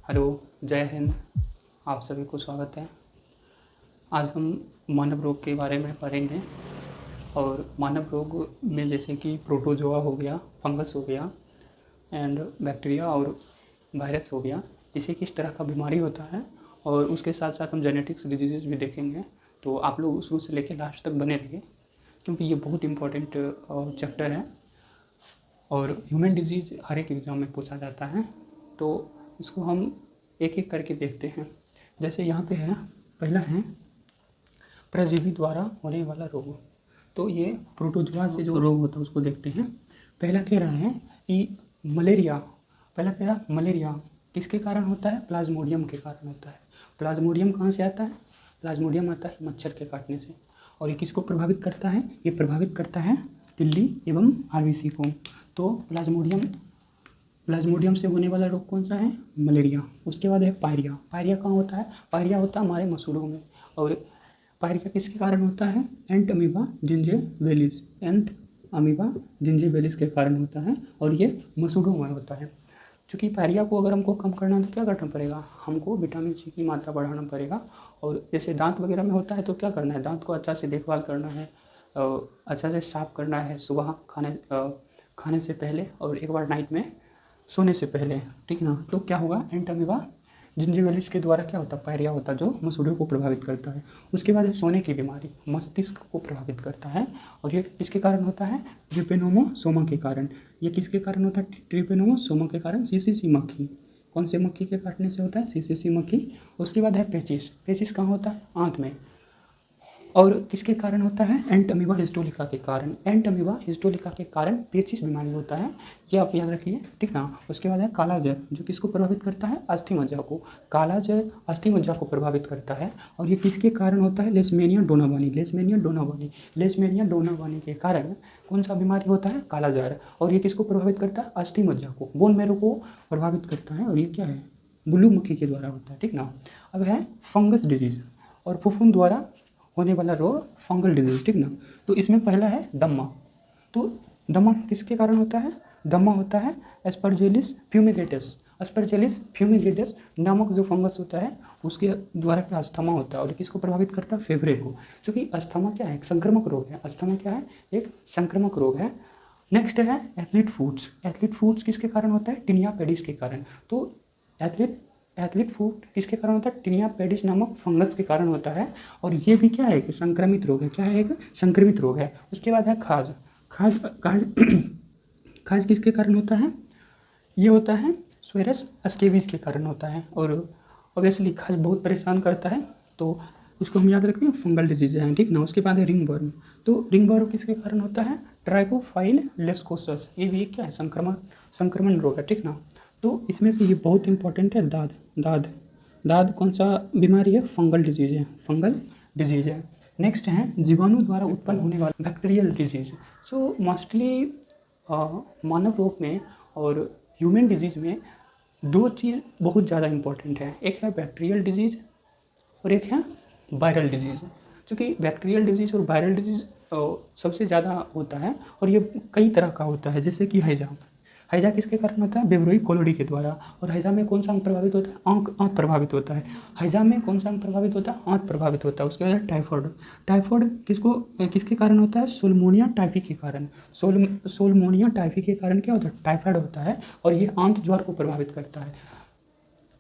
Hello, जय हिंद। आप सभी को स्वागत है। आज हम मानव रोग के बारे में पढ़ेंगे और मानव रोग में जैसे कि प्रोटोजोआ हो गया, फंगस हो गया एंड बैक्टीरिया और वायरस हो गया, इसे किस तरह का बीमारी होता है और उसके साथ साथ हम जेनेटिक्स डिजीज़ भी देखेंगे। तो आप लोग शुरू से लेकर लास्ट तक बने रहिए क्योंकि ये बहुत इम्पोर्टेंट चैप्टर है और ह्यूमन डिजीज़ हर एक एग्ज़ाम में पूछा जाता है। तो इसको हम एक एक करके देखते हैं। जैसे यहाँ पे है, पहला है परजीवी द्वारा होने वाला रोग। तो ये प्रोटोजोआ से जो रोग होता है उसको देखते हैं। पहला कह रहा है कि मलेरिया किसके कारण होता है? प्लाज्मोडियम के कारण होता है। प्लाज्मोडियम कहाँ से आता है? प्लाज्मोडियम आता है मच्छर के काटने से। और ये किसको प्रभावित करता है? ये प्रभावित करता है तिल्ली एवं आरबीसी को। तो प्लाज्मोडियम से होने वाला रोग कौन सा है? मलेरिया। उसके बाद है पायरिया। पायरिया कहाँ होता है? पायरिया होता है हमारे मसूड़ों में। और पायरिया किसके कारण होता है? एंट अमीबा जिंजीबेलिस के कारण होता है और ये मसूड़ों में होता है। चूँकि पायरिया को अगर हमको कम करना है तो क्या करना पड़ेगा? हमको विटामिन सी की मात्रा बढ़ाना पड़ेगा। और जैसे दांत वगैरह में होता है तो क्या करना है? दांत को अच्छा से देखभाल करना है, अच्छा से साफ़ करना है सुबह खाने से पहले और एक बार नाइट में सोने से पहले, ठीक ना। तो क्या होगा? एंट अमीबा जिंजीबेलिस के द्वारा क्या होता है? पायरिया होता है जो मसूड़ों को प्रभावित करता है। उसके बाद है सोने की बीमारी, मस्तिष्क को प्रभावित करता है और ये किसके कारण होता है? ट्रिपेनोमोसोमा के कारण। ये किसके कारण होता है? ट्रिपेनोमोसोमा के कारण। सीसीसी मक्खी। कौन से मक्खी के काटने से होता है? सीसीसी मक्खी। उसके बाद है पेचिस। पेचिस कहाँ होता है? आंत में। और किसके कारण होता है? एंट अमीबा हिस्टोलिका के कारण। एंट अमीबा हिस्टोलिका के कारण पेचिस बीमारी होता है, ये आप याद रखिए, ठीक ना। उसके बाद है काला जर, जो किसको प्रभावित करता है? अस्थि मज्जा को। काला जर अस्थि मज्जा को प्रभावित करता है और ये किसके कारण होता है? लेशमेनिया डोनावानी के कारण कौन सा बीमारी होता है? काला जर। और ये किसको प्रभावित करता है? अस्थि मज्जा को, बोन मैरो को प्रभावित करता है और ये क्या है? ब्लू मक्खी के द्वारा होता है, ठीक ना। अब है फंगस डिजीज और फुफूंद द्वारा होने वाला रोग, फंगल डिजीज, ठीक ना। तो इसमें पहला है दम्मा। तो दम्मा किसके कारण होता है? दम्मा होता है एस्परजेलिस फ्यूमिगेटस नामक जो फंगस होता है उसके द्वारा क्या अस्थमा होता है और किसको प्रभावित करता है? फेफड़े को। क्योंकि अस्थमा क्या है? एक संक्रामक रोग है। अस्थमा क्या है? एक संक्रामक रोग है। नेक्स्ट है एथलीट फूड्स किसके कारण होता है? टिनिया पेडिस के कारण। तो एथलीट फूड किसके कारण होता है? टिनिया पेडिस नामक फंगस के कारण होता है और ये भी क्या है? कि संक्रमित रोग है। क्या है? एक संक्रमित रोग है। उसके बाद है खाज खाज किसके कारण होता है? ये होता है स्वेरस स्केबीज के कारण होता है और ऑब्वियसली खाज बहुत परेशान करता है, तो इसको हम याद रखते हैं, फंगल डिजीज है, ठीक ना। उसके बाद है रिंग वर्म। तो रिंग वर्म किसके कारण होता है? ट्राइकोफाइल लेस्कोसस। ये भी क्या है? संक्रमण रोग है, ठीक ना। तो इसमें से ये बहुत इंपॉर्टेंट है दाद कौन सा बीमारी है? फंगल डिजीज है। नेक्स्ट है जीवाणु द्वारा उत्पन्न होने वाला बैक्टीरियल डिजीज। सो मोस्टली मानव रोग में और ह्यूमन डिजीज में दो चीज़ बहुत ज़्यादा इंपॉर्टेंट है, एक है बैक्टीरियल डिजीज और एक है वायरल डिजीज़। क्योंकि बैक्टीरियल डिजीज़ और वायरल डिजीज़ सबसे ज़्यादा होता है और ये कई तरह का होता है। जैसे कि हैजा किसके कारण होता है? बेब्रोई कोलोडी के द्वारा। और हैजा में कौन सा अंग प्रभावित होता है? आंत प्रभावित होता है। हैजा में कौन सा अंग प्रभावित होता है? आंत प्रभावित होता है। उसके बाद टाइफॉइड किसके कारण होता है? सोलमोनिया टाइफी के कारण। सोलमोनिया टाइफी के कारण क्या होता है? टाइफाइड होता है और ये आंत ज्वर को प्रभावित करता है।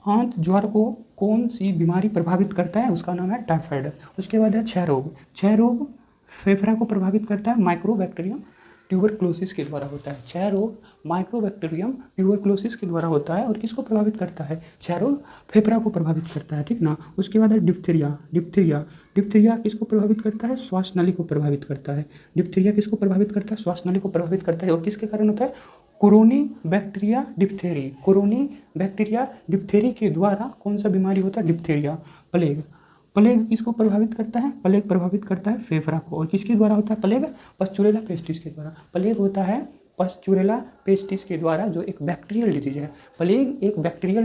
आंत ज्वर को कौन सी बीमारी प्रभावित करता है? उसका नाम है टाइफाइड। उसके बाद है क्षय रोग फेफड़ा को प्रभावित करता है, माइक्रोबैक्टीरियम ट्यूबरक्लोसिस के द्वारा होता है। क्षय रोग माइक्रोबैक्टीरियम ट्यूबरक्लोसिस के द्वारा होता है और किसको प्रभावित करता है? क्षय रोग फेफड़ा को प्रभावित करता है, ठीक ना। उसके बाद है डिप्थीरिया किसको प्रभावित करता है? श्वास नली को प्रभावित करता है। डिप्थीरिया किसको प्रभावित करता है? श्वास नली को प्रभावित करता है और किसके कारण होता है? कोरोनी बैक्टीरिया डिप्थेरी के द्वारा कौन सा बीमारी होता है? डिप्थीरिया। प्लेग किसको प्रभावित करता है? प्लेग प्रभावित करता है फेफड़ा को और किसके द्वारा होता है प्लेग? पस्चुरेला पेस्टिस के द्वारा। प्लेग होता है पस्चुरेला पेस्टिस के द्वारा, जो एक बैक्टीरियल डिजीज है। प्लेग एक बैक्टीरियल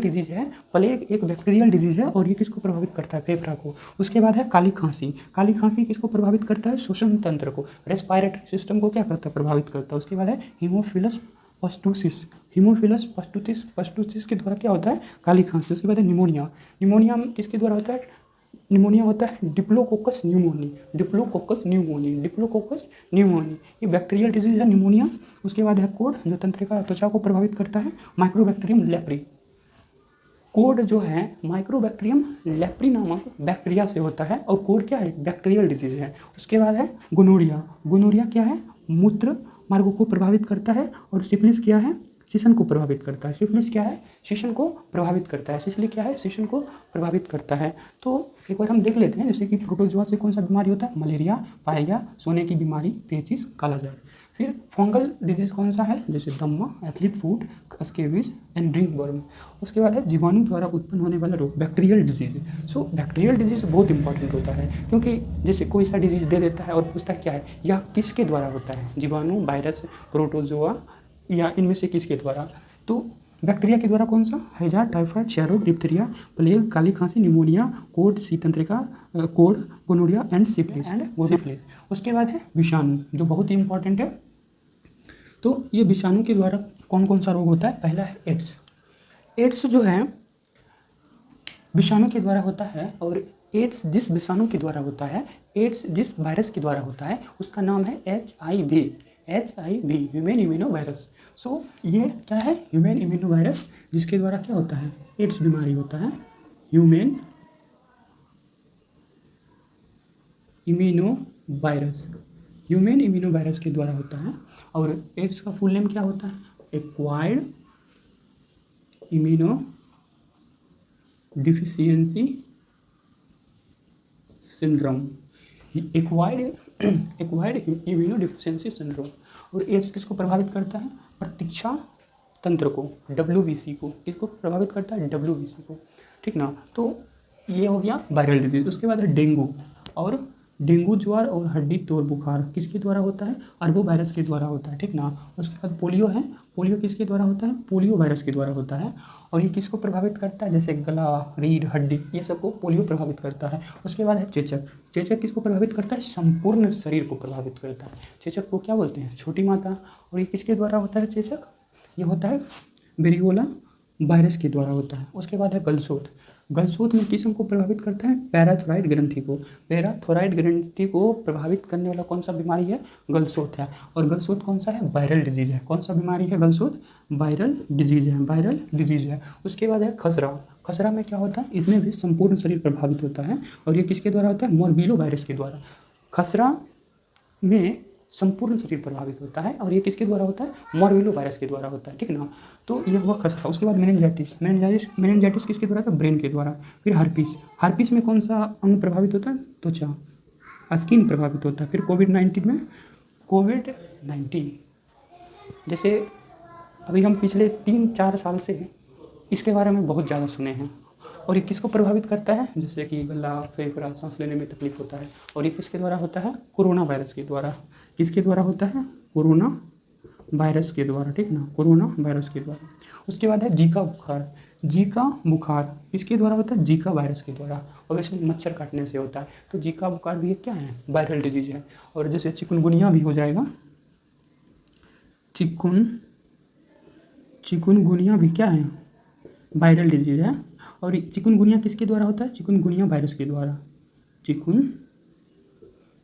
डिजीज है और ये किसको प्रभावित करता है? फेफड़ा को। उसके बाद है काली खांसी किसको प्रभावित करता है? श्वसन तंत्र को, रेस्पिरेटरी सिस्टम को क्या करता है? प्रभावित करता है। उसके बाद है हीमोफिलस पस्टोसिस, हीमोफिलस पस्टोसिस के द्वारा क्या होता है, काली खांसी। उसके बाद है निमोनिया, निमोनिया किसके द्वारा होता है, निमोनिया होता है डिप्लोकोकस न्यूमोनी, डिप्लोकोकस न्यूमोनी, ये बैक्टीरियल डिजीज है निमोनिया। उसके बाद है कोड, जो तंत्रिका त्वचा को प्रभावित करता है, माइक्रोबैक्टीरियम लेप्री। कोड जो है माइक्रोबैक्टीरियम लेप्री नामक बैक्टीरिया से होता है, और कोड क्या है, बैक्टीरियल डिजीज है। उसके बाद है गोनोरिया, गोनोरिया क्या है, मूत्र मार्गों को प्रभावित करता है। और सिफिलिस क्या है, शिशन को प्रभावित करता है। सिफिलिस क्या है, शिशन को प्रभावित करता है। सिफिलिस क्या है, शिशन को प्रभावित करता है। तो एक बार हम देख लेते हैं, जैसे कि प्रोटोजोआ से कौन सा बीमारी होता है, मलेरिया, पायरिया, सोने की बीमारी, पेचिस, कालाजार। फिर फंगल डिजीज कौन सा है, जैसे दम्मा, athlete foot, scabies and ringworm. उसके बाद है जीवाणु द्वारा उत्पन्न होने वाला रोग, bacterial disease. So bacterial disease बहुत इंपॉर्टेंट होता है, क्योंकि जैसे कोई सा डिजीज दे देता है और पूछता है क्या है, या किसके द्वारा होता है, जीवाणु, वायरस, प्रोटोजोआ, या इनमें से किसके द्वारा। तो बैक्टीरिया के द्वारा कौन सा, हैजा, टाइफाइड, क्षयरोग, डिप्थीरिया, प्लेग, काली खांसी, निमोनिया, कोड, सी तंत्रिका, कोड, गोनोरिया एंड सिफिलिस। उसके बाद है विषाणु, जो बहुत ही इंपॉर्टेंट है। तो ये विषाणु के द्वारा कौन कौन सा रोग होता है, पहला है एड्स। एड्स जो है विषाणु के द्वारा होता है, और एड्स जिस विषाणु के द्वारा होता है, एड्स जिस वायरस के द्वारा होता है, उसका नाम है HIV, ह्यूमन इम्यूनो वायरस। सो ये क्या है, ह्यूमन इम्यूनो वायरस, जिसके द्वारा क्या होता है, एड्स बीमारी होता है, human immuno virus, human immuno virus के द्वारा होता है। और एड्स का फुल नेम क्या होता है, acquired immuno deficiency syndrome, acquired immuno deficiency syndrome. और एड्स किसको प्रभावित करता है, प्रतीक्षा तंत्र को, WBC को, किसको प्रभावित करता है, WBC को, ठीक ना। तो ये हो गया वायरल डिजीज। उसके बाद है डेंगू, और डेंगू ज्वर और हड्डी तोड़ बुखार किसके द्वारा होता है, अरबो वायरस के द्वारा होता है, ठीक ना। उसके बाद पोलियो है, पोलियो किसके द्वारा होता है, पोलियो वायरस के द्वारा होता है। और ये किसको प्रभावित करता है, जैसे गला, रीढ़, हड्डी, ये सबको पोलियो प्रभावित करता है। उसके बाद है चेचक, चेचक किसको प्रभावित करता है, संपूर्ण शरीर को प्रभावित करता है। चेचक को क्या बोलते हैं, छोटी माता। और ये किसके द्वारा होता है चेचक, ये होता है वेरियोला वायरस के द्वारा होता है। उसके बाद है गलसोत, गलसोत में किस अंग को प्रभावित करता है, पैराथोराइड ग्रंथि को, पैराथोराइड ग्रंथि को प्रभावित करने वाला कौन सा बीमारी है, गलसोत है। और गलसोत कौन सा है, वायरल डिजीज है। कौन सा बीमारी है गलसोत, वायरल डिजीज है, वायरल डिजीज है। उसके बाद है खसरा, खसरा में क्या होता है, इसमें भी संपूर्ण शरीर प्रभावित होता है। और ये किसके द्वारा होता है, मोरबीलो वायरस के द्वारा। खसरा में संपूर्ण शरीर प्रभावित होता है, और ये किसके द्वारा होता है, मोरबीलो वायरस के द्वारा होता है, ठीक ना। तो ये हुआ खसरा। उसके बाद मेनिंजाइटिस, मेनिंजाइटिस किसके द्वारा, ब्रेन के द्वारा। फिर हर्पीस, हर्पीस में कौन सा अंग प्रभावित होता है, त्वचा, स्किन प्रभावित होता है। फिर कोविड-19 में, कोविड-19 जैसे अभी हम पिछले 3-4 साल से इसके बारे में बहुत ज़्यादा सुने हैं। और ये किसको प्रभावित करता है, जैसे कि गला, फेफड़ा, सांस लेने में तकलीफ होता है। और ये किसके द्वारा होता है, कोरोना वायरस के द्वारा। किसके द्वारा होता है, कोरोना वायरस के द्वारा, ठीक ना, कोरोना वायरस के द्वारा। उसके बाद है जीका बुखार, जीका बुखार किसके द्वारा होता है, जीका वायरस के द्वारा। ऑब्वियसली मच्छर काटने से होता है। तो जीका बुखार भी क्या है, वायरल डिजीज है। और जैसे चिकुनगुनिया भी हो जाएगा, चिकुनगुनिया भी क्या है, वायरल डिजीज है। और चिकुनगुनिया किसके द्वारा होता है, चिकुनगुनिया वायरस के द्वारा,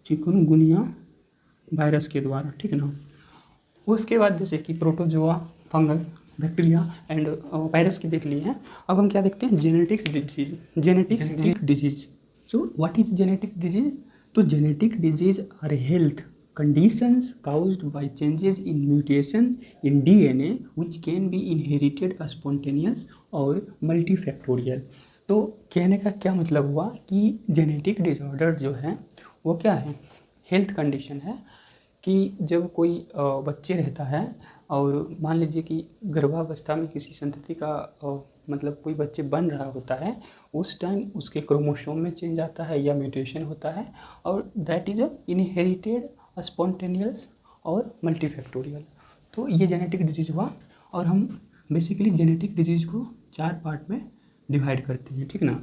चिकुनगुनिया वायरस के द्वारा, ठीक है ना। उसके बाद जैसे कि protozoa, fungus, bacteria and virus की देख लिए हैं। अब हम क्या देखते हैं, genetic disease. So what is genetic disease, तो genetic disease are health conditions caused by changes in mutation in DNA which can be inherited spontaneous और multifactorial। तो कहने का क्या मतलब हुआ कि जेनेटिक डिसऑर्डर जो है वो क्या है, हेल्थ कंडीशन है कि जब कोई बच्चे रहता है और मान लीजिए कि गर्भावस्था में किसी संतति का मतलब कोई बच्चे बन रहा होता है, उस टाइम उसके क्रोमोसोम में चेंज आता है या म्यूटेशन होता है, और that is a inherited spontaneous और मल्टीफैक्टोरियल। तो ये जेनेटिक डिजीज़ हुआ। और हम बेसिकली जेनेटिक डिजीज़ को 4 पार्ट में डिवाइड करते हैं, ठीक ना।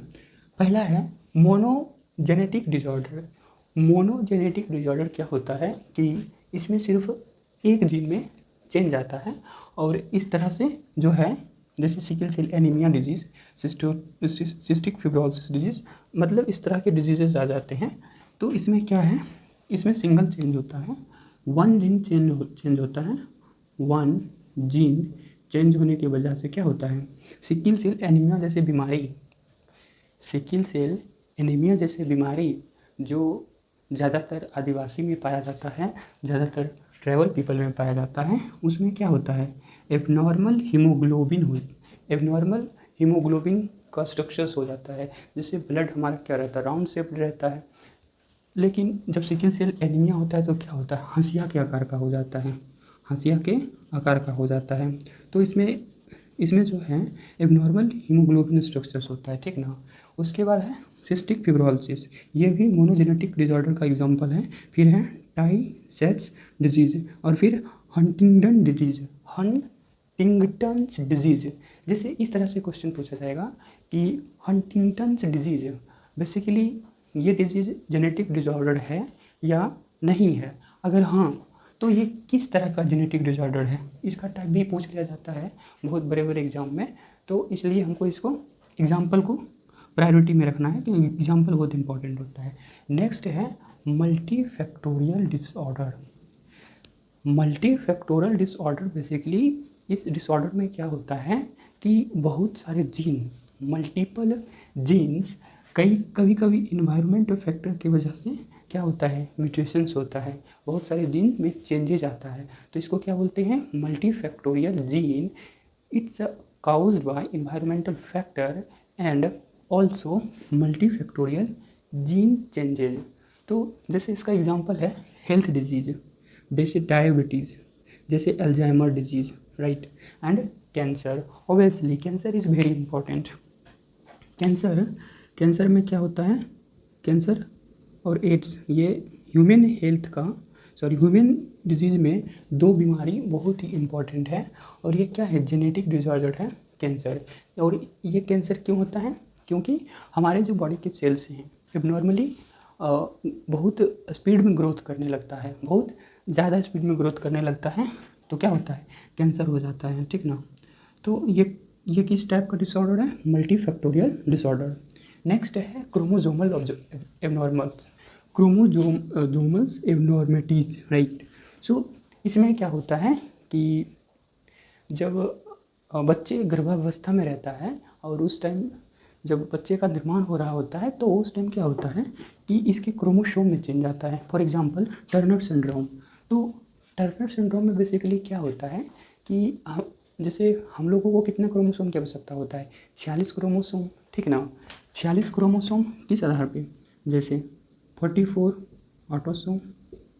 पहला है मोनोजेनेटिक डिसऑर्डर। मोनोजेनेटिक डिसऑर्डर क्या होता है कि इसमें सिर्फ एक जीन में चेंज आता है। और इस तरह से जो है, जैसे sickle cell anaemia disease, cystic fibrosis disease, मतलब इस तरह के डिजीजेज आ जाते हैं। तो इसमें क्या है, इसमें सिंगल चेंज होता है, वन जीन चेंज होता है। वन जीन चेंज होने की वजह से क्या होता है, सिकल सेल एनीमिया जैसे बीमारी, सिकल सेल एनीमिया जैसे बीमारी जो ज़्यादातर आदिवासी में पाया जाता है, ज़्यादातर ट्राइबल पीपल में पाया जाता है, उसमें क्या होता है, एबनॉर्मल हीमोग्लोबिन का स्ट्रक्चर्स हो जाता है, जिससे ब्लड हमारा क्या रहता है, राउंड शेप्ड रहता है। लेकिन जब सिकल सेल एनीमिया होता है तो क्या होता है, हंसिया के आकार का हो जाता है, हंसिया के आकार का हो जाता है। तो इसमें जो है एबनॉर्मल हीमोग्लोबिन स्ट्रक्चर्स होता है, ठीक ना। उसके बाद है सिस्टिक फिब्रोसिस, ये भी मोनोजेनेटिक डिसऑर्डर का एग्जांपल है। फिर है टाई-शेच डिजीज़, और फिर हंटिंगटन डिजीज़। जैसे इस तरह से क्वेश्चन पूछा जाएगा कि हंटिंगटन्स डिजीज़ बेसिकली ये डिजीज़ जेनेटिक डिसऑर्डर है या नहीं है, अगर हाँ तो ये किस तरह का जेनेटिक डिसऑर्डर है, इसका टाइप भी पूछ लिया जाता है बहुत बड़े बड़े एग्जाम में। तो इसलिए हमको इसको एग्जाम्पल को प्रायोरिटी में रखना है, क्योंकि एग्जाम्पल बहुत इंपॉर्टेंट होता है। नेक्स्ट है multifactorial disorder. Multifactorial disorder basically इस डिसऑर्डर में क्या होता है कि बहुत सारे जीन, मल्टीपल जीन्स, कभी कभी इन्वायरमेंट फैक्टर की वजह से क्या होता है, म्यूटेशंस होता है, बहुत सारे जीन में चेंजेज आता है। तो इसको क्या बोलते हैं, multifactorial gene. It's caused by environmental factor and also multifactorial gene changes। तो जैसे इसका एग्जांपल है हेल्थ डिजीज़, जैसे डायबिटीज़, जैसे Alzheimer disease, right, and cancer. Obviously cancer is very important. Cancer में क्या होता है, कैंसर और एड्स, ये ह्यूमन डिजीज़ में दो बीमारी बहुत ही इम्पॉर्टेंट है। और ये क्या है, जेनेटिक डिसऑर्डर है कैंसर। और ये कैंसर क्यों होता है, क्योंकि हमारे जो बॉडी के सेल्स हैं एबनॉर्मली बहुत स्पीड में ग्रोथ करने लगता है, बहुत ज़्यादा स्पीड में ग्रोथ करने लगता है, तो क्या होता है, कैंसर हो जाता है, ठीक ना। तो ये किस टाइप का डिसऑर्डर है, मल्टीफैक्टोरियल डिसऑर्डर। नेक्स्ट है क्रोमोसोमल एबनॉर्मल्स, क्रोमोसोमल्स एबनॉर्मिटीज़, राइट। सो इसमें क्या होता है कि जब बच्चे गर्भावस्था में रहता है और उस टाइम जब बच्चे का निर्माण हो रहा होता है, तो उस टाइम क्या होता है कि इसके क्रोमोसोम में चेंज आता है। For example Turner syndrome. तो टर्नर सिंड्रोम में बेसिकली क्या होता है कि जैसे हम लोगों को कितना क्रोमोसोम की आवश्यकता होता है, 46 क्रोमोसोम, ठीक ना। 46 क्रोमोसोम किस आधार पे, जैसे 44 ऑटोसोम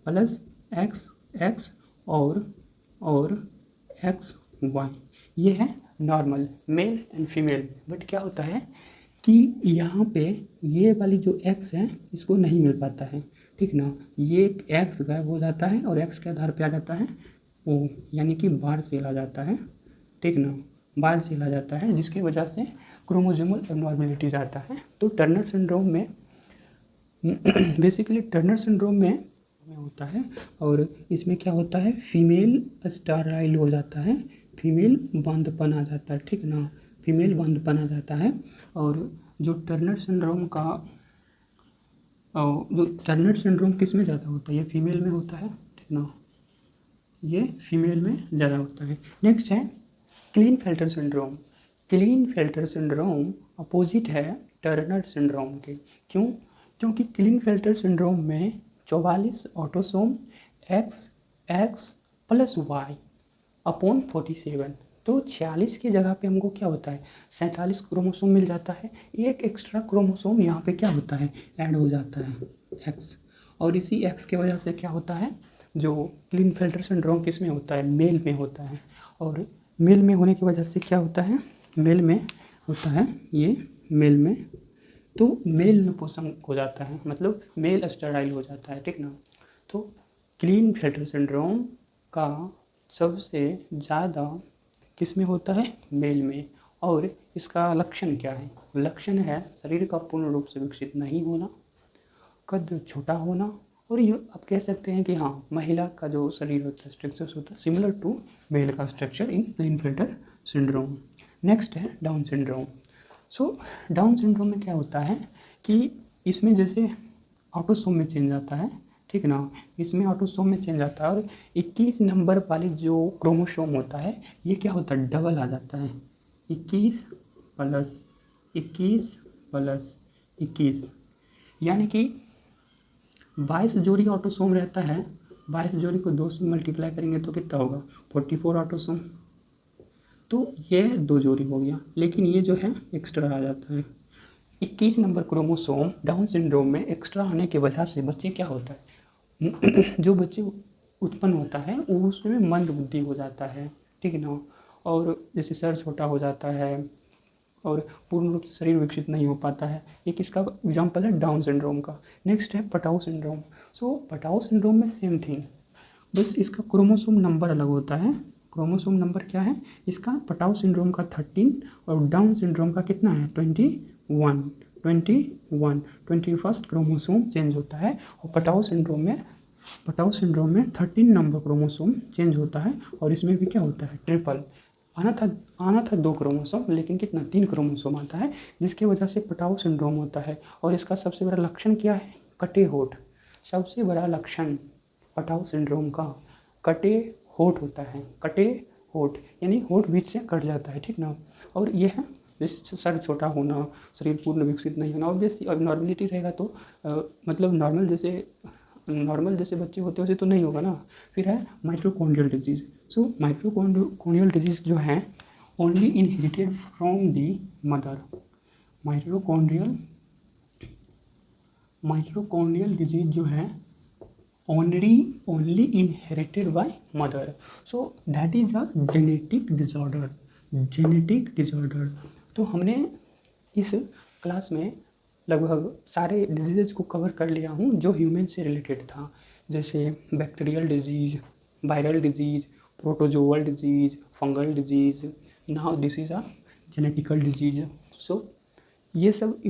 प्लस एक्स और एक्स वाई, ये है normal male and female. But क्या होता है कि यहाँ पे ये वाली जो एक्स है इसको नहीं मिल पाता है, ठीक ना। ये एक्स गायब हो जाता है और एक्स के आधार पे आ जाता है ओ, यानी कि बार सेल आ जाता है, ठीक ना, बार सेल आ जाता है, जिसकी वजह से क्रोमोसोमल एबनॉर्मेलिटीज आता है। तो टर्नर सिंड्रोम में बेसिकली टर्नर सिंड्रोम में होता है, और इसमें क्या होता है, फीमेल स्टराइल हो जाता है, फीमेल बंदपन आ जाता है, ठीक ना, फीमेल बंदपन आ जाता है। और जो टर्नर सिंड्रोम किस में ज़्यादा होता है, ये फीमेल में होता है, ठीक ना, ये फीमेल में ज़्यादा होता है। नेक्स्ट है Klinefelter syndrome. Klinefelter syndrome opposite है टर्नर सिंड्रोम के। क्यों, क्योंकि क्लीनफेल्टर सिंड्रोम में 44 autosome X plus Y upon 47, तो 46 की जगह पे हमको क्या होता है, 47 क्रोमोसोम मिल जाता है। एक एक्स्ट्रा क्रोमोसोम यहाँ पे क्या होता है, ऐड हो जाता है, एक्स। और इसी एक्स की वजह से क्या होता है, जो क्लीनफेल्टर सिंड्रोम किस में होता है, मेल में होता है। और मेल में होने की वजह से क्या होता है, मेल में होता है ये, मेल में तो मेल नपुंसक हो जाता है, मतलब मेल स्टेराइल हो जाता है, ठीक ना। तो क्लीनफेल्टर सिंड्रोम का सबसे ज़्यादा किस में होता है, मेल में। और इसका लक्षण क्या है, लक्षण है शरीर का पूर्ण रूप से विकसित नहीं होना, कद छोटा होना, और ये आप कह सकते हैं कि हाँ, महिला का जो शरीर होता है, स्ट्रक्चर्स होता है सिमिलर टू मेल का स्ट्रक्चर इन क्लीनफेल्टर सिंड्रोम। नेक्स्ट है down syndrome. So down syndrome में क्या होता है कि इसमें जैसे ऑटोसोम में चेंज आता है, ठीक है ना, इसमें ऑटोसोम में चेंज आता है और 21 नंबर वाली जो क्रोमोसोम होता है ये क्या होता है, डबल आ जाता है। 21 प्लस 21 प्लस 21, यानी कि 22 जोड़ी ऑटोसोम रहता है। 22 जोड़ी को 2 से मल्टीप्लाई करेंगे तो कितना होगा, 44 ऑटोसोम। तो ये 2 जोड़ी हो गया, लेकिन ये जो है एक्स्ट्रा आ जाता है। 21 नंबर क्रोमोसोम डाउन सिंड्रोम में एक्स्ट्रा आने की वजह से बच्चे क्या होता है जो बच्चे उत्पन्न होता है वो उसमें मंद बुद्धि हो जाता है, ठीक है ना, और जैसे सर छोटा हो जाता है और पूर्ण रूप से शरीर विकसित नहीं हो पाता है। एक इसका एग्जाम्पल है डाउन सिंड्रोम का। नेक्स्ट है पटाऊ सिंड्रोम। सो पटाऊ सिंड्रोम में सेम थिंग, बस इसका क्रोमोसोम नंबर अलग होता है। क्रोमोसोम नंबर क्या है इसका, पटाऊ सिंड्रोम का 13 और डाउन सिंड्रोम का कितना है 21। 21 क्रोमोसोम चेंज होता है और पटाऊ सिंड्रोम में 13 नंबर क्रोमोसोम चेंज होता है और इसमें भी क्या होता है ट्रिपल। आना था 2 क्रोमोसोम, लेकिन कितना 3 क्रोमोसोम आता है, जिसकी वजह से पटाऊ सिंड्रोम होता है। और इसका सबसे बड़ा लक्षण क्या है, कटे होठ। सबसे बड़ा लक्षण पटाऊ सिंड्रोम का कटे होठ होता है। कटे होठ यानी होठ बीच से कट जाता है, ठीक ना। और ये है जैसे सर छोटा होना, शरीर पूर्ण विकसित नहीं होना। ऑब्वियसली अब नॉर्मलिटी रहेगा तो मतलब नॉर्मल जैसे बच्चे होते हैं वैसे तो नहीं होगा ना। फिर है माइटोकॉन्ड्रियल डिजीज़। सो माइटोकॉन्ड्रियल डिजीज़ जो है only inherited from the mother. Mitochondrial disease जो है only inherited by mother, so that is a genetic disorder। तो हमने इस क्लास में लगभग सारे डिजीज़ को कवर कर लिया हूँ जो ह्यूमन से रिलेटेड था, जैसे bacterial disease, viral disease, protozoal disease, fungal disease. Now this is a genetical disease. So ये सब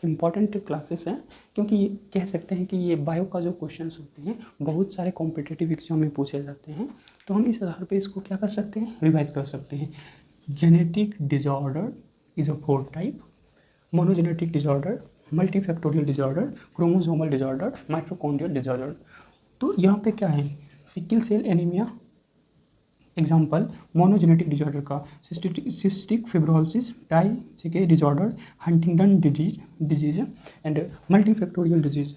इम्पॉर्टेंट क्लासेस हैं, क्योंकि ये कह सकते हैं कि ये बायो का जो क्वेश्चंस होते हैं बहुत सारे कॉम्पिटिटिव एग्जाम में पूछे जाते हैं, तो हम इस आधार पे इसको क्या कर सकते हैं, रिवाइज कर सकते हैं। Genetic disorder is a 4 type: monogenetic disorder, multifactorial disorder, chromosomal disorder, mitochondrial disorder. तो यहाँ पे क्या है, sickle cell anaemia example, monogenetic disorder का cystic fibrosis, tie disorder, Huntington disease and multifactorial disease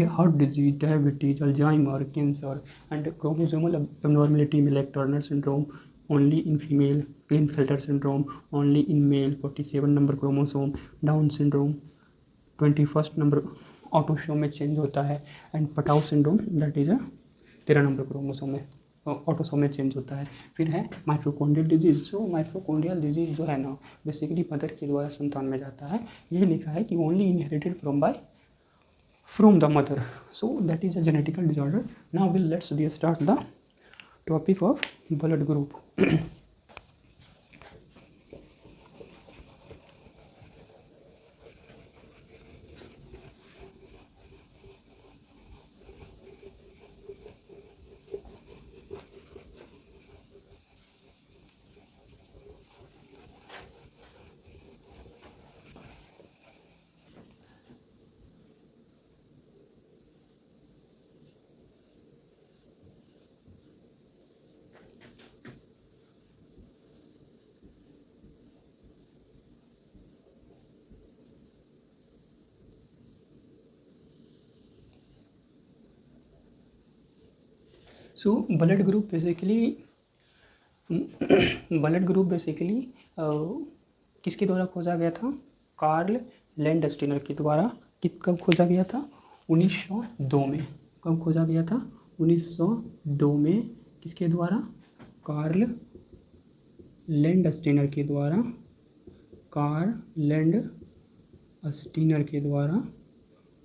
heart disease, diabetes, Alzheimer, cancer and chromosomal abnormality में like Turner syndrome only in female, Klinefelter syndrome only in male 47 number chromosome, Down syndrome 21 number autosome में change होता है and Patau syndrome that is 13 number chromosome में autosome में change होता है। फिर है माइटोकॉन्ड्रियल डिजीज। जो माइटोकॉन्ड्रियल डिजीज जो है ना बेसिकली मदर के द्वारा संतान में जाता है। ये लिखा है कि only inherited from the mother, so that is a genetical disorder. Now will let's start the topic of blood group. So blood group basically किसके द्वारा खोजा गया था, कार्ल लैंडस्टीनर के द्वारा। कब खोजा गया था, 1902 में। कब खोजा गया था, 1902 में। किसके द्वारा, कार्ल लैंडस्टीनर के द्वारा।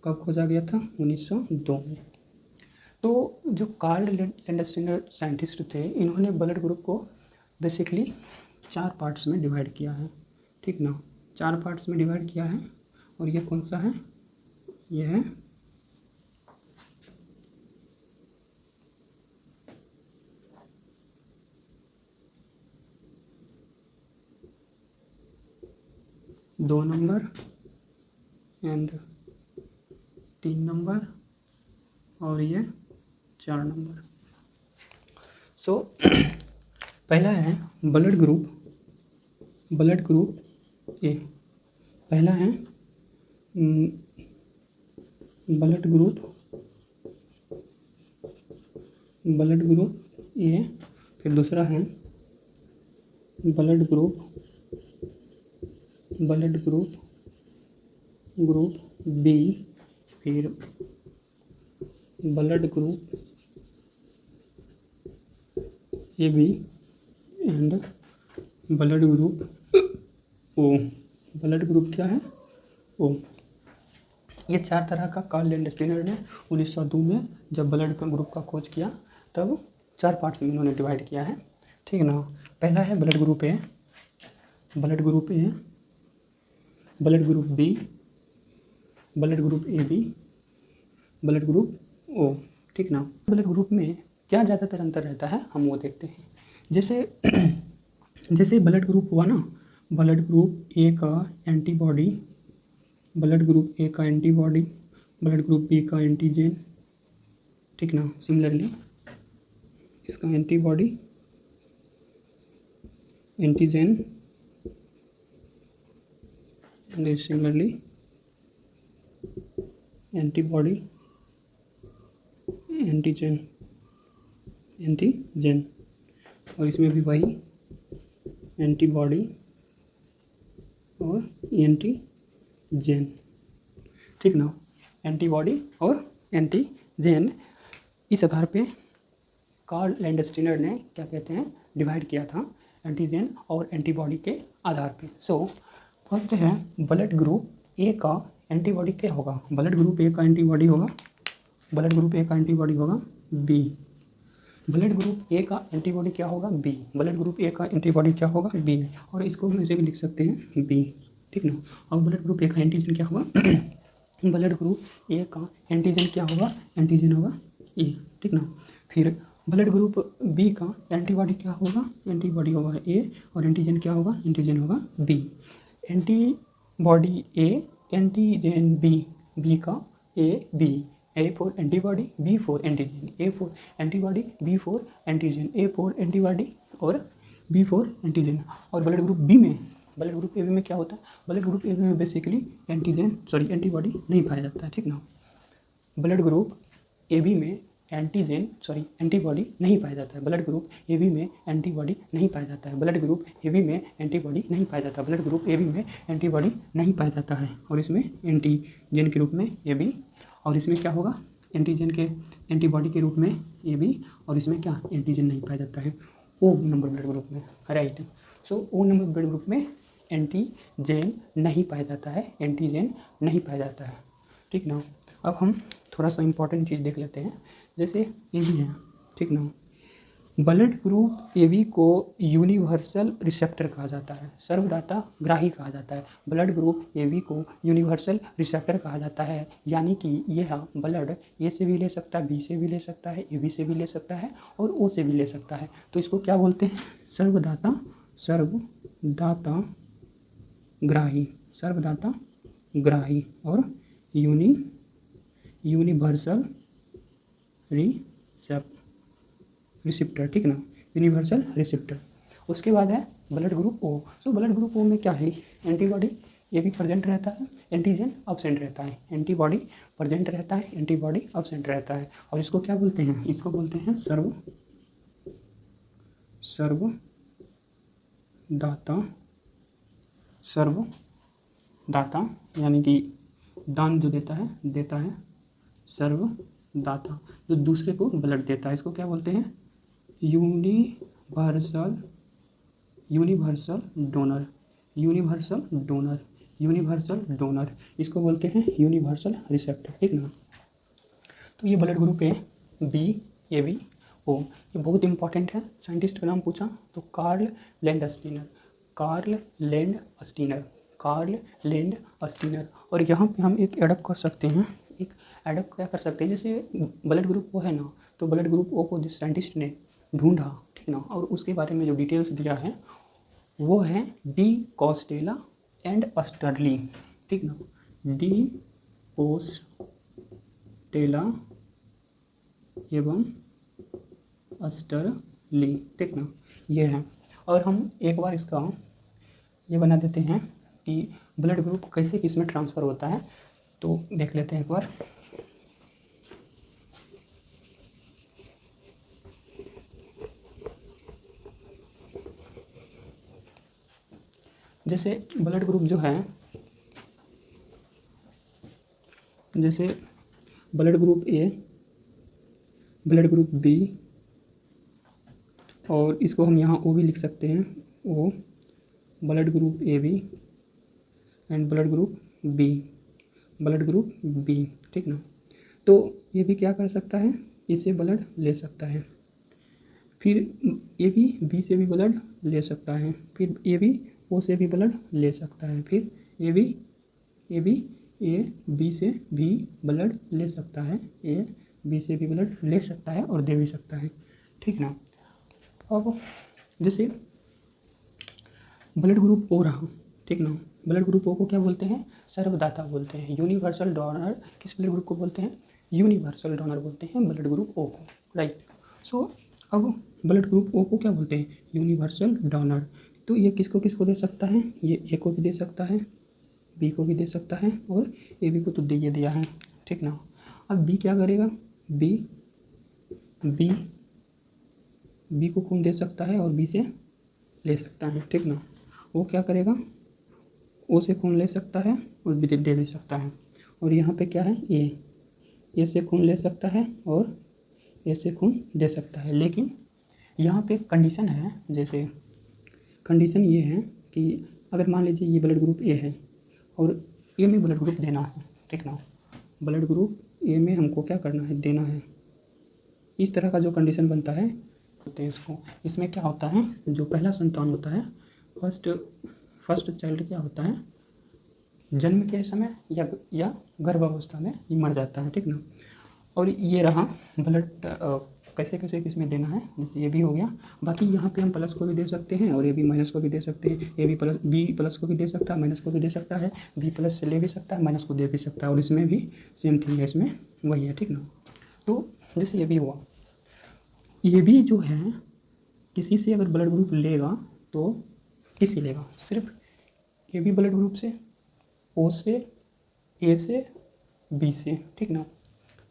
कब खोजा गया था, 1902 में। तो जो कार्ल लैंडस्टीनर साइंटिस्ट थे, इन्होंने ब्लड ग्रुप को बेसिकली 4 पार्ट्स में डिवाइड किया है, ठीक ना। 4 पार्ट्स में डिवाइड किया है और ये कौन सा है, ये है दो नंबर एंड 3 नंबर और ये 4 नंबर। सो पहला है ब्लड ग्रुप ए। पहला है ब्लड ग्रुप ए। फिर दूसरा है ब्लड ग्रुप बी। फिर blood group A B and blood group O. Blood group क्या है? ओ। ये 4 तरह का कार्ल लैंडस्टीनर ने 1902 में जब ब्लड ग्रुप का खोज किया तब 4 पार्ट्स में इन्होंने डिवाइड किया है, ठीक ना। पहला है blood group A, blood group B, blood group A B, blood group O, ठीक ना। ब्लड ग्रुप में क्या ज़्यादातर अंतर रहता है हम वो देखते हैं। जैसे ब्लड ग्रुप हुआ ना, ब्लड ग्रुप ए का एंटीबॉडी, ब्लड ग्रुप ए का एंटीबॉडी, ब्लड ग्रुप बी का एंटीजन, ठीक ना। सिमिलरली इसका antibody, antigen, and similarly antibody, antigen, और इसमें भी वही एंटीबॉडी और एंटीजन, ठीक ना। एंटीबॉडी और एंटीजन, इस आधार पे कार्ल लैंडस्टीनर ने क्या कहते हैं डिवाइड किया था एंटीजन और एंटीबॉडी के आधार पे। सो फर्स्ट है ब्लड ग्रुप ए का एंटीबॉडी क्या होगा? ब्लड ग्रुप ए का एंटीबॉडी होगा, ब्लड ग्रुप ए का एंटीबॉडी होगा बी। ब्लड ग्रुप ए का एंटीबॉडी क्या होगा? बी। ब्लड ग्रुप ए का एंटीबॉडी क्या होगा? बी। और इसको हम ऐसे भी लिख सकते हैं बी, ठीक ना। और ब्लड ग्रुप ए का एंटीजन क्या होगा? ब्लड ग्रुप ए का एंटीजन क्या होगा? एंटीजन होगा ए, ठीक ना। फिर ब्लड ग्रुप बी का एंटीबॉडी क्या होगा? एंटीबॉडी होगा ए, और एंटीजन क्या होगा? एंटीजन होगा B. Antibody A, antigen B, B का A for antibody, B for antigen, A for antibody, B for antigen, A for antibody और बी फॉर एंटीजन। और ब्लड ग्रुप बी में, ब्लड ग्रुप ए बी में क्या होता है? Blood group A B में basically antibody नहीं पाया जाता है, ठीक ना। ब्लड ग्रुप ए बी में एंटीबॉडी नहीं पाया जाता है। ब्लड ग्रुप ए बी में एंटीबॉडी नहीं पाया जाता है। ब्लड ग्रुप ए बी में एंटीबॉडी नहीं पाया जाता। ब्लड ग्रुप ए बी में एंटीबॉडी नहीं पाया जाता है। और इसमें एंटीजन के रूप में ए बी, और इसमें क्या होगा? एंटीजन के एंटीबॉडी के रूप में ए बी, और इसमें क्या? एंटीजन नहीं पाया जाता है ओ नंबर ब्लड ग्रुप में, राइट। सो ओ नंबर ब्लड ग्रुप में एंटीजन नहीं पाया जाता है, एंटीजन नहीं पाया जाता है, ठीक ना। अब हम थोड़ा सा इंपॉर्टेंट चीज़ देख लेते हैं। जैसे ए बी है, ठीक ना। ब्लड ग्रुप ए बी को यूनिवर्सल रिसेप्टर कहा जाता है, सर्वदाता ग्राही कहा जाता है। ब्लड ग्रुप ए बी को यूनिवर्सल रिसेप्टर कहा जाता है, यानी कि यह ब्लड ए से भी ले सकता है, बी से भी ले सकता है, ए बी से भी ले सकता है और ओ से भी ले सकता है। तो इसको क्या बोलते हैं? सर्वदाता ग्राही और यूनिवर्सल रिसेप्टर, ठीक ना। Universal receptor. उसके बाद है blood group O. So blood group O में क्या है? एंटीबॉडी ये भी प्रेजेंट रहता है, एंटीजन अब्सेंट रहता है। एंटीबॉडी प्रेजेंट रहता है, एंटीबॉडी अब्सेंट रहता है। और इसको क्या बोलते हैं? इसको बोलते हैं सर्वदाता, यानी कि दान जो देता है सर्वदाता, जो दूसरे को ब्लड देता है। इसको क्या बोलते हैं? यूनिवर्सल डोनर, इसको बोलते हैं यूनिवर्सल रिसेप्टर, ठीक ना। तो ये ब्लड ग्रुप है बी, ए बी, ओ। ये बहुत इंपॉर्टेंट है। साइंटिस्ट का नाम पूछा तो कार्ल लैंडस्टीनर। और यहाँ पे हम एक एडअप कर सकते हैं एक एडप्ट क्या कर सकते हैं, जैसे ब्लड ग्रुप ओ है ना, तो ब्लड ग्रुप ओ को जिस साइंटिस्ट ने ढूंढा, ठीक ना, और उसके बारे में जो डिटेल्स दिया है वो है डी कॉस्टेला एंड अस्टरली, ठीक ना, डी कोस्टेला एवं अस्टरली, ठीक ना, ये है। और हम एक बार इसका ये बना देते हैं कि ब्लड ग्रुप कैसे किस में ट्रांसफ़र होता है, तो देख लेते हैं एक बार। जैसे ब्लड ग्रुप जो है, जैसे blood group A, blood group B, और इसको हम यहाँ ओ भी लिख सकते हैं, O, blood group A B and blood group B, blood group B, ठीक ना। तो ये भी क्या कर सकता है, इससे ब्लड ले सकता है, फिर ए भी बी से भी ब्लड ले सकता है, फिर ए भी ओ से भी ब्लड ले सकता है, फिर ए भी ए बी से भी ब्लड ले सकता है, ए बी से भी ब्लड ले सकता है और दे भी सकता है, ठीक ना। अब जैसे ब्लड ग्रुप ओ रहा, ठीक ना, ब्लड ग्रुप ओ को क्या बोलते हैं, सर्वदाता बोलते हैं, यूनिवर्सल डोनर। किस ब्लड ग्रुप को बोलते हैं, यूनिवर्सल डोनर बोलते हैं ब्लड ग्रुप ओ को, राइट। सो अब ब्लड ग्रुप ओ को क्या बोलते हैं, यूनिवर्सल डोनर। तो ये किसको किसको दे सकता है, ये ए को भी दे सकता है, बी को भी दे सकता है, और ए बी को तो दे दिया है, ठीक ना। अब बी क्या करेगा, बी बी बी को खून दे सकता है और बी से ले सकता है, ठीक ना। वो क्या करेगा, ओ से खून ले सकता है और बी दे भी सकता है। और यहाँ पे क्या है, ए से खून ले सकता है और ए से खून दे सकता है। लेकिन यहाँ पे कंडीशन है, जैसे कंडीशन ये है कि अगर मान लीजिए ये ब्लड ग्रुप ए है और ए में ब्लड ग्रुप देना है, ठीक ना, ब्लड ग्रुप ए में हमको क्या करना है, देना है, इस तरह का जो कंडीशन बनता है होते हैं इसको। इसमें क्या होता है, जो पहला संतान होता है, फर्स्ट चाइल्ड क्या होता है, जन्म के समय या गर्भावस्था में ये मर जाता है, ठीक ना। और ये रहा ब्लड कैसे कैसे किस में देना है, जैसे ये भी हो गया। बाकी यहाँ पे हम प्लस को भी दे सकते हैं और ये भी माइनस को भी दे सकते हैं, ए बी प्लस को भी दे सकता है, माइनस को भी दे सकता है, बी प्लस से ले भी सकता है, माइनस को दे भी सकता है, और इसमें भी सेम थिंग है, इसमें वही है, ठीक ना। तो जैसे ये भी हुआ, ये भी जो है किसी से अगर ब्लड ग्रुप लेगा तो किसी लेगा, सिर्फ ए बी ब्लड ग्रुप से, ओ से, ए से, बी से, ठीक ना।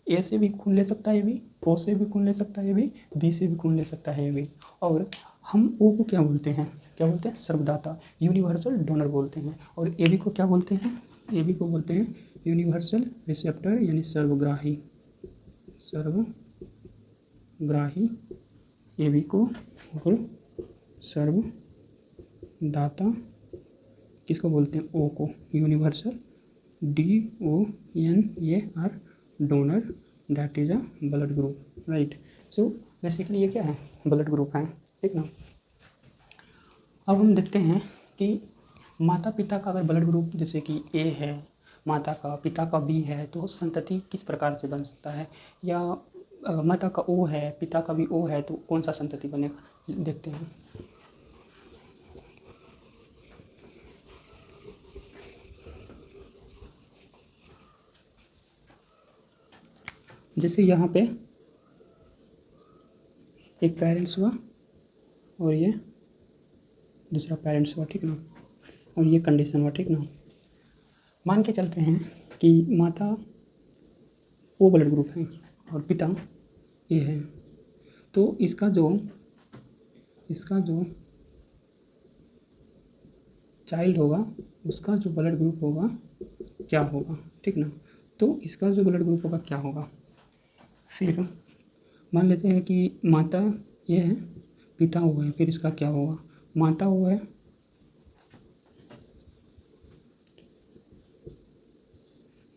ए से भी खून ले सकता है ये भी, ओ से भी खून ले सकता है ये भी, बी से भी खून ले सकता है ये भी। और हम ओ को क्या बोलते हैं, क्या बोलते हैं, सर्वदाता, यूनिवर्सल डोनर बोलते हैं। और ए बी को क्या बोलते हैं, ए बी को बोलते हैं यूनिवर्सल रिसेप्टर, यानी सर्वग्राही, सर्वग्राही ए बी को, और सर्वदाता किसको बोलते हैं, ओ को, universal DONAR donor, that is a blood group, right. So basically ये क्या है, ब्लड ग्रुप है, ठीक ना। अब हम देखते हैं कि माता पिता का अगर ब्लड ग्रुप जैसे कि ए है, माता का, पिता का बी है, तो संतति किस प्रकार से बन सकता है, या माता का ओ है, पिता का भी ओ है, तो कौन सा संतति बनेगा, देखते हैं। जैसे यहाँ पे एक पेरेंट्स हुआ और ये दूसरा पेरेंट्स हुआ, ठीक ना, और ये कंडीशन हुआ, ठीक ना। मान के चलते हैं कि माता ओ ब्लड ग्रुप है और पिता ए है, तो इसका जो चाइल्ड होगा उसका जो ब्लड ग्रुप होगा क्या होगा, ठीक ना। तो इसका जो ब्लड ग्रुप होगा क्या होगा, फिर मान लेते हैं कि माता ये है, पिता वो है, फिर इसका क्या होगा, माता वो है,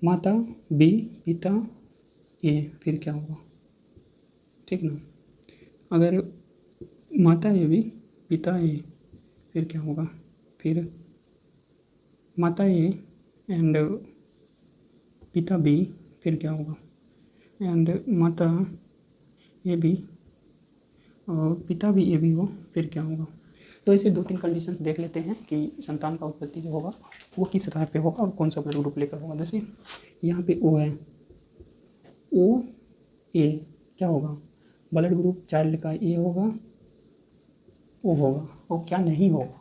माता बी, पिता ए, फिर क्या होगा, ठीक ना। अगर माता ए बी, पिता ए, फिर क्या होगा, फिर माता ए एंड पिता बी, फिर क्या होगा, एंड माता ए बी और पिता भी ए बी हो, फिर क्या होगा। तो ऐसे 2-3 कंडीशंस देख लेते हैं कि संतान का उत्पत्ति जो होगा वो किस आधार पे होगा और कौन सा ब्लड ग्रुप लेकर होगा। जैसे यहाँ पे ओ है, ओ ए क्या होगा, ब्लड ग्रुप चाइल्ड का ए होगा, ओ होगा, और क्या नहीं होगा,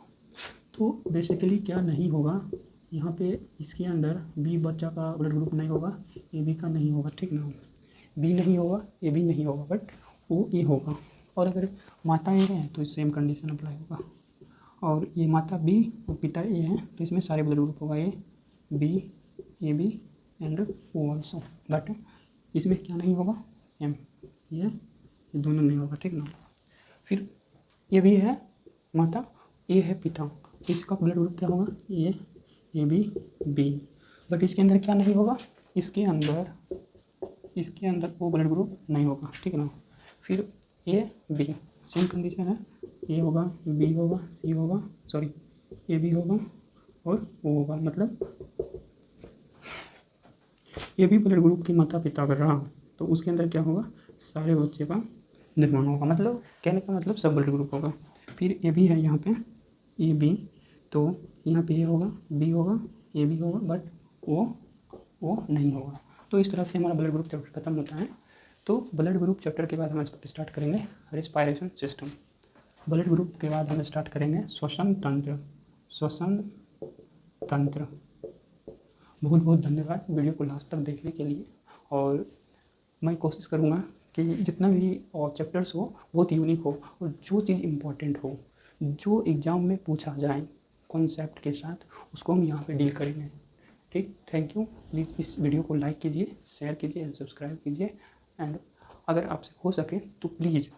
तो बेसिकली क्या नहीं होगा, यहाँ पे इसके अंदर बी बच्चा का ब्लड ग्रुप नहीं होगा, ए बी का नहीं होगा, ठीक ना, बी नहीं होगा, ए बी नहीं होगा, बट ओ ए होगा। और अगर माता ए है तो सेम कंडीशन अप्लाई होगा, और ये माता बी और पिता ए है तो इसमें सारे ब्लड ग्रुप होगा, A B and O also, but इसमें क्या नहीं होगा, सेम ये दोनों नहीं होगा, ठीक ना। फिर ये भी है माता, ए है पिता, इसका ब्लड ग्रुप क्या होगा, ए बी बी, बट इसके अंदर क्या नहीं होगा, इसके अंदर वो ब्लड ग्रुप नहीं होगा, ठीक ना। फिर ए बी सेम कंडीशन है, ए होगा, बी होगा, सी होगा, सॉरी ए बी होगा और ओ होगा, मतलब ये भी ब्लड ग्रुप की माता पिता अगर रहा तो उसके अंदर क्या होगा, सारे बच्चे का निर्माण होगा, मतलब कहने का मतलब सब ब्लड ग्रुप होगा। फिर ए बी है यहाँ पे, ए बी, तो यहाँ पे ए होगा, बी होगा, ए बी होगा, बट वो नहीं होगा। तो इस तरह से हमारा ब्लड ग्रुप चैप्टर खत्म होता है। तो ब्लड ग्रुप चैप्टर के बाद हम स्टार्ट करेंगे रेस्पिरेशन सिस्टम। ब्लड ग्रुप के बाद हम स्टार्ट करेंगे श्वसन तंत्र। बहुत बहुत धन्यवाद वीडियो को लास्ट तक देखने के लिए, और मैं कोशिश करूँगा कि जितना भी चैप्टर्स हो बहुत यूनिक हो, और जो चीज़ इम्पोर्टेंट हो, जो एग्ज़ाम में पूछा जाए कॉन्सेप्ट के साथ, उसको हम यहाँ पे डील करेंगे। ठीक, थैंक यू। प्लीज़ इस वीडियो को लाइक कीजिए, शेयर कीजिए एंड सब्सक्राइब कीजिए, एंड अगर आपसे हो सके तो प्लीज़